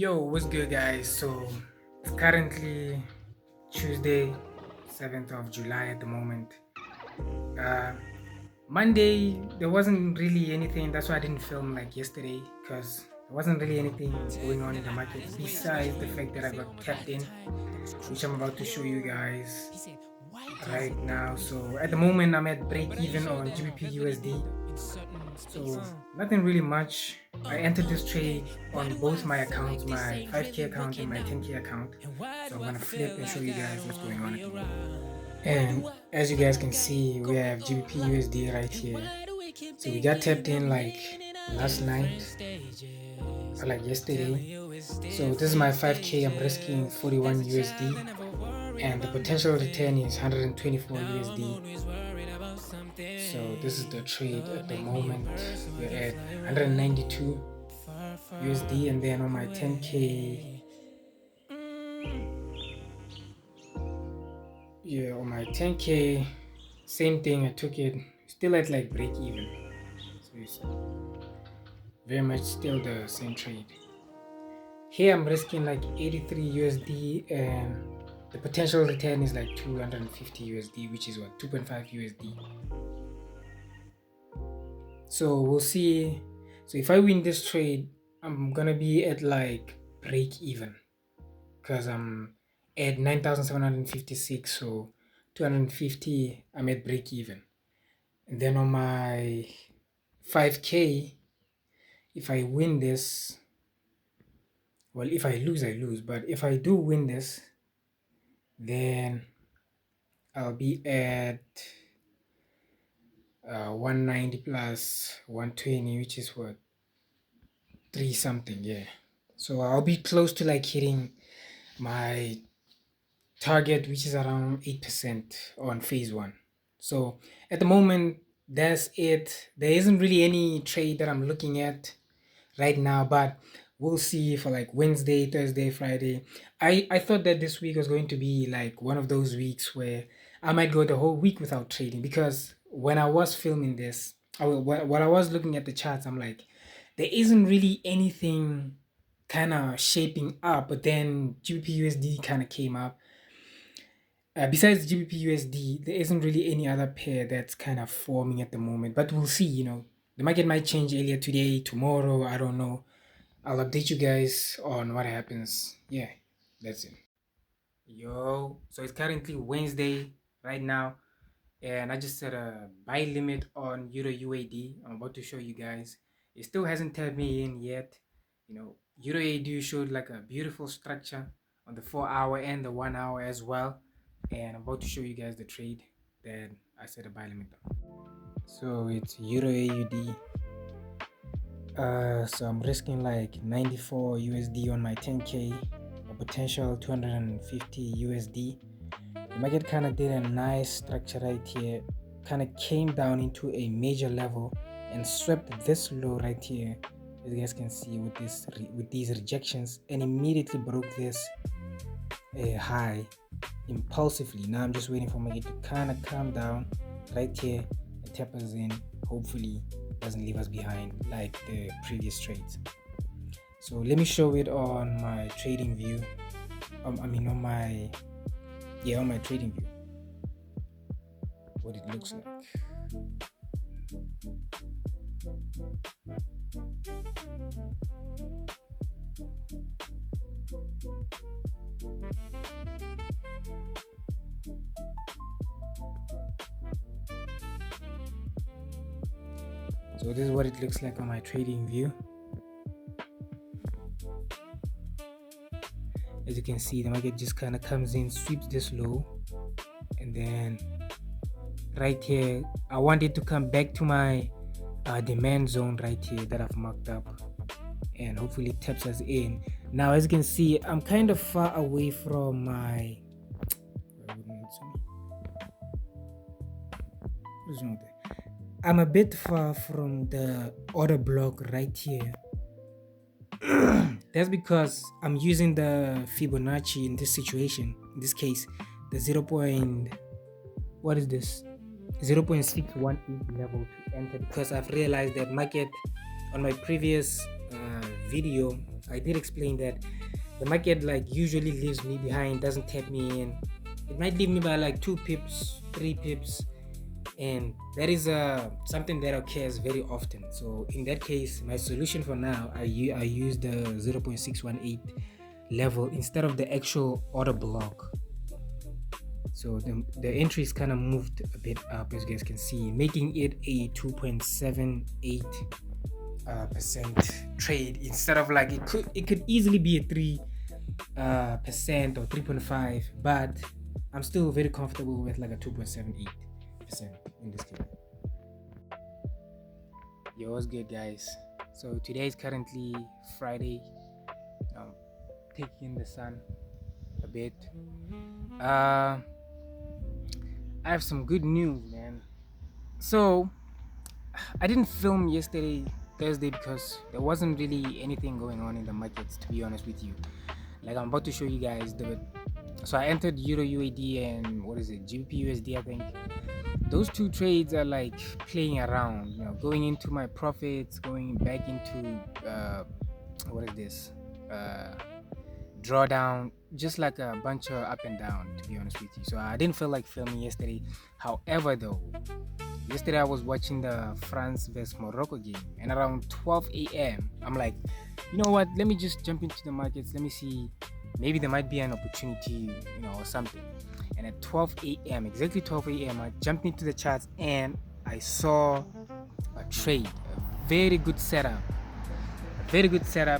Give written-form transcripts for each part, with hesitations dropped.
Yo, what's good, guys? So it's currently Tuesday, 7th of July at the moment. Uh, Monday, there wasn't really anything. That's why I didn't film like yesterday because there wasn't really anything going on in the market besides the fact that I got tapped in, which I'm about to show you guys right now. So at the moment, I'm at break even on GBP USD. So nothing really much. I entered this trade on both my accounts, my 5K account and my 10K account. So I'm gonna flip and show you guys what's going on at the moment. And as you guys can see, we have GBP USD right here. So we got tapped in like last night or like yesterday. So this is my 5K. I'm risking 41 USD, and the potential return is 124 USD. So this is the trade at the moment. We're at 192 USD, and then on my 10K, yeah, on my 10K, same thing. I took it still at like break even. So it's very much still the same trade. Here I'm risking like 83 USD, and the potential return is like 250 USD, which is what, 2.5 USD. So we'll see. So if I win this trade, I'm gonna be at like break even because I'm at 9,756. So 250, I'm at break even. And then on my 5K, if I win this, well, if I lose, I lose. But if I do win this, then I'll be at 190 plus 120, which is what, 3 something, yeah. So I'll be close to like hitting my target, which is around 8% on phase one. So at the moment, that's it. There isn't really any trade that I'm looking at right now, but we'll see for like Wednesday, Thursday, Friday. I thought that this week was going to be like one of those weeks where I might go the whole week without trading, because when I was filming this, while I was looking at the charts, I'm like, there isn't really anything kind of shaping up. But then GBP USD kind of came up. Besides GBP USD, there isn't really any other pair that's kind of forming at the moment. But we'll see. The market might change earlier today, tomorrow. I don't know. I'll update you guys on what happens. Yeah, that's it. Yo, so it's currently Wednesday right now, and I just set a buy limit on Euro UAD. I'm about to show you guys. It still hasn't tapped me in yet. Euro UAD showed like a beautiful structure on the 4 hour and the 1 hour as well, and I'm about to show you guys the trade that I set a buy limit on. So it's Euro AUD. So I'm risking like 94 USD on my 10K, a potential 250 USD. The market kind of did a nice structure right here, kind of came down into a major level and swept this low right here, as you guys can see with these rejections, and immediately broke this high impulsively. Now I'm just waiting for market to kind of calm down right here and tap us in. Hopefully doesn't leave us behind like the previous trades. So let me show it on my trading view. On my trading view, what it looks like. So this is what it looks like on my trading view. As you can see, the market just kind of comes in, sweeps this low, and then right here I want it to come back to my demand zone right here that I've marked up, and hopefully taps us in. Now as you can see, I'm kind of far away from my I'm a bit far from the order block right here. That's because I'm using the Fibonacci in this situation. In this case, the 0.618 level to enter, because I've realized that market on my previous video, So I did explain that the market like usually leaves me behind, doesn't tap me in. It might leave me by like 2 pips, 3 pips, and that is something that occurs very often. So in that case, my solution for now, I use the 0.618 level instead of the actual order block. So the entry is kind of moved a bit up, as you guys can see, making it a 2.78 percent trade instead of like it could easily be a 3% or 3.5, but I'm still very comfortable with like a 2.78% in this case. Yo, what's good, guys? So today is currently Friday. Taking in the sun a bit. I have some good news, man. So I didn't film yesterday, Thursday, because there wasn't really anything going on in the markets, to be honest with you. Like I'm about to show you guys so I entered Euro UAD and what is it, GBP USD, I think. Those two trades are like playing around, going into my profits, going back into what is this, drawdown, just like a bunch of up and down, to be honest with you. So I didn't feel like filming yesterday. However, though, yesterday I was watching the France vs Morocco game, and around 12 a.m. I'm like, you know what, let me just jump into the markets, let me see, maybe there might be an opportunity, or something. And at 12 a.m., exactly 12 a.m., I jumped into the charts and I saw a trade, a very good setup.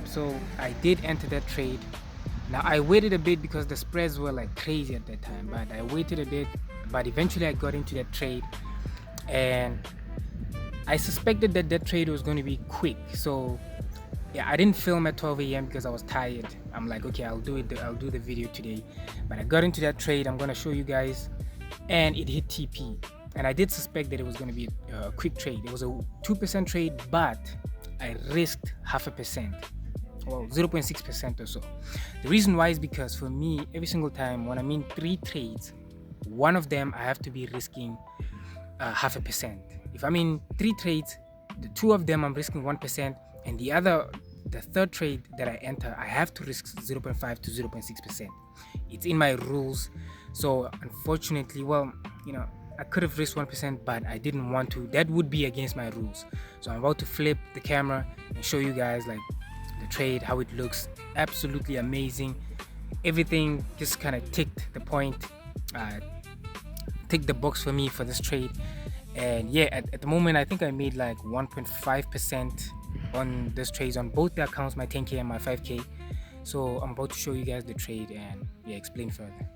So I did enter that trade. Now I waited a bit because the spreads were like crazy at that time, but I waited a bit, but eventually I got into that trade, and I suspected that that trade was going to be quick. So yeah, I didn't film at 12 a.m. because I was tired. I'm like, okay, I'll do the video today. But I got into that trade. I'm going to show you guys, and it hit TP. And I did suspect that it was going to be a quick trade. It was a 2% trade, but I risked 0.5%, well, 0.6% or so. The reason why is because for me, every single time when I'm in 3 trades, one of them I have to be risking 0.5%. If I'm in 3 trades, the 2 of them I'm risking 1%, and the third trade that I enter, I have to risk 0.5 to 0.6%. It's in my rules. So unfortunately, I could have risked 1%, but I didn't want to. That would be against my rules. So I'm about to flip the camera and show you guys like the trade, how it looks. Absolutely amazing. Everything just kind of ticked the point, ticked the box for me for this trade. And yeah, at the moment I think I made like 1.5% on this trades on both the accounts, my 10k and my 5k. So I'm about to show you guys the trade and explain further.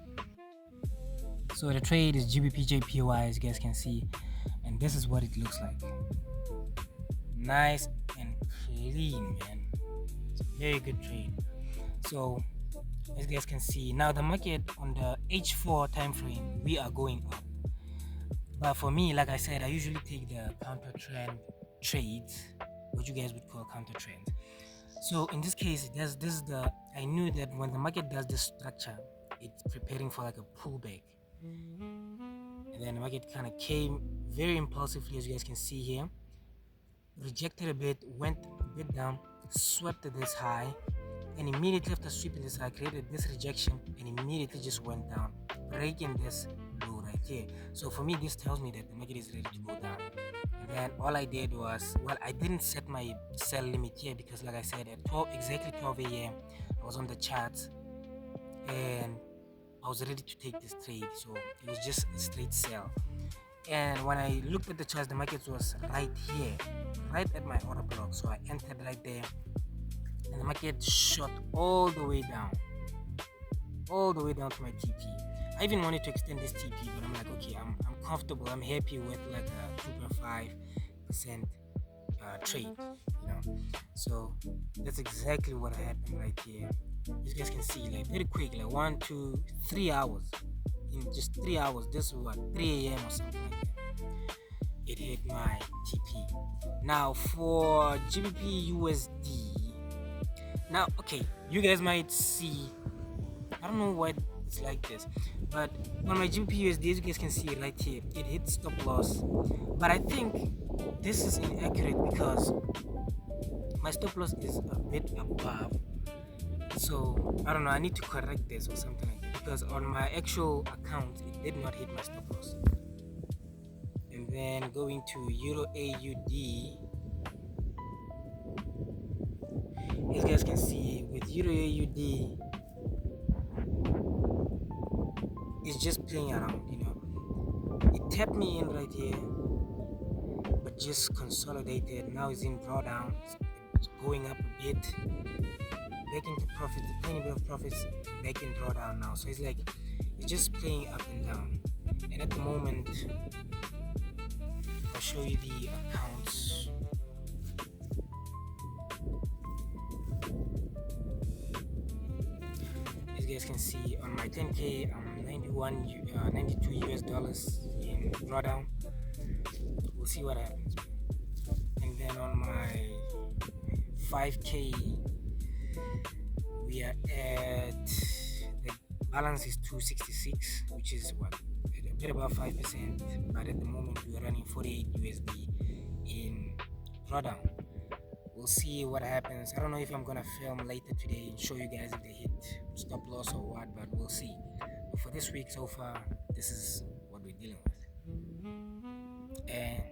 So the trade is GBPJPY, as you guys can see, and this is what it looks like. Nice and clean, man. It's a very good trade. So as you guys can see, now the market on the H4 time frame, we are going up. But for me, like I said, I usually take the counter trend trades, what you guys would call counter trends. So in this case, I knew that when the market does this structure, it's preparing for like a pullback. And then the market kind of came very impulsively, as you guys can see here, rejected a bit, went a bit down, swept to this high, and immediately after sweeping this high, created this rejection and immediately just went down, breaking this low right here. So for me, this tells me that the market is ready to go down. And then all I did was, I didn't set my sell limit here because, like I said, at exactly 12 a.m. I was on the charts and I was ready to take this trade. So it was just a straight sell. And when I looked at the charts, the market was right here, right at my order block. So I entered right there, and the market shot all the way down to my TP. I even wanted to extend this TP, but I'm like, okay, I'm comfortable. I'm happy with like a 2.5% trade, So that's exactly what happened right here. As you guys can see, like very quick, like 1, 2, 3 hours. In just 3 hours, this was 3 a.m. or something like that. It hit my TP. Now for GBP USD. Now, okay, you guys might see, I don't know why it's like this, but on my GBP USD, as you guys can see right here, it hit stop loss. But I think this is inaccurate because my stop loss is a bit above So I don't know, I need to correct this or something like that, because on my actual account it did not hit my stop loss. And then going to Euro AUD, as you guys can see, with Euro AUD, it's just playing around, it tapped me in right here, but just consolidated. Now it's in drawdown, it's going up a bit, back into profits, a tiny bit of profits, back in drawdown now. So it's like it's just playing up and down. And at the moment, I'll show you the accounts. As you guys can see, on my 10k, I'm 92 US dollars in drawdown. We'll see what happens. And then on my 5k, we are at, the balance is 266, which is what, a bit above 5%, but at the moment we are running 48 USD in drawdown. We'll see what happens. I don't know if I'm gonna film later today and show you guys if they hit stop loss or what, but we'll see. But for this week so far, this is what we're dealing with. And